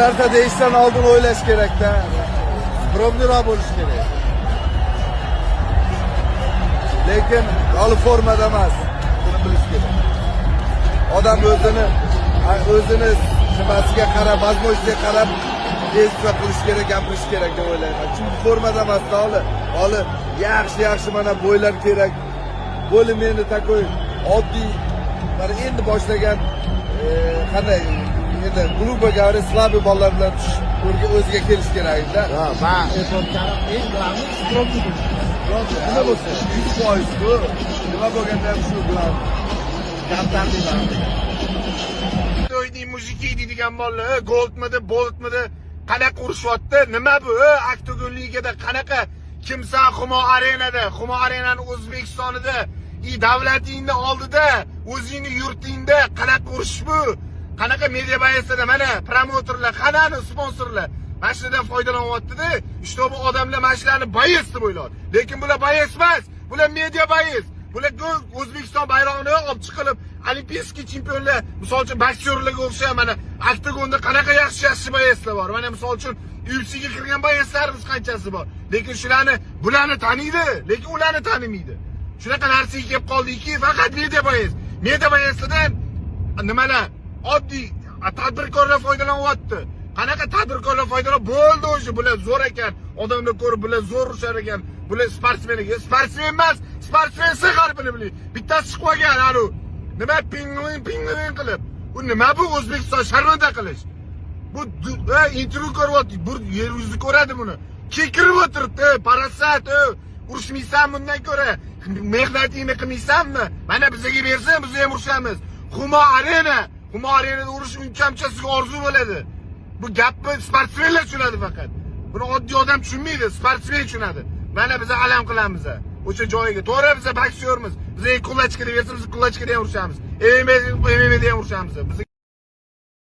narsa deyishdan oldin o'ylash kerak-da. Skромныйroq bo'lish kerak. Lekin hali formada emas. Buni bilish kerak. Odam o'zini nimasiga qarab, mazmuniga qarab tezkor qilish kerak, gapirish kerak deb o'ylayman. Chunki formada emas, hali yaxshi mana bo'ylar kerak. Bo'lim endi takoy oddiy endi boshlagan qanday endi gruba gavri slabый bolalar bilan o'ziga kelish kerak-da. Ha, men aytayotganim eng glavniy skромный bo'lish. Nima bo'lsa 100% bu. Nima bo'lganda ham shu bilan Kamtarliklar. To'yning mujiki deydigan bolalar, Goldmidi, Boltmidi qanaqa urishyapti? Nima bu? Oktagon ligada qanaqa kimsan Humo Arenada, Humo Arenaning O'zbekistonida, davlatingni oldida, o'zingni yurtingda qanaqa urish bu? Qanaqa media bayasida mana promotorlar, qanaqani sponsorlar mana shundan foydalanyapti-da. İşte bu odamlar mana shularni bayas deb o'ylaydi. Lekin bular bayas emas, bular media bayas. Bular O'zbekiston bayrog'ini olib chiqilib, olimpiya chempionlar, misol uchun boksyorlarga o'xshab mana oktagonda qanaqa yaxshi bayaslar bor. Mana misol uchun UFC'ga kirgan bayaslarimiz qanchasi bor. Lekin bularni taniydi, lekin ularni tanimaydi. Shunaqa narsaga kelib qoldiki, faqat media bayas. Media bayasidan nimalar oddiy tadbirkorlar foydalanyapti. Qanaqa tadbirkorlar foydalanib bo'ldi o'sha bular zo'r ekan. Odamlar ko'rib bular zo'r ushar ekan. Bular sportsmen ekan. Sportsmen emas, sportsmen harfini biladi. Bittasi chiqib olgan anu. Nima pingvin qilib. Bu nima bu O'zbekiston sharmanda qilish? Bu intervyu ko'ryapti. Bu yer yuzi ko'radi buni. Kekirib o'tiribdi, parasat, urushmaysan bundan ko'ra. Mehnatingni qilmaysanmi? Mana bizga bersin, biz ham urushamiz. Humo Arenada urush unchamchasiga orzu bo'ladi. Bu gapni sportsmenlar tushunadi faqat. Buni oddiy odam tushunmaydi, sportsmen tushunadi. Mana biz alam qilamiz. O'sha joyiga. To'g'ri biz boksyormiz. Biz kullachkada bersa biz kullachkada ham urushamiz. MMA da ham urushamiz. Bizga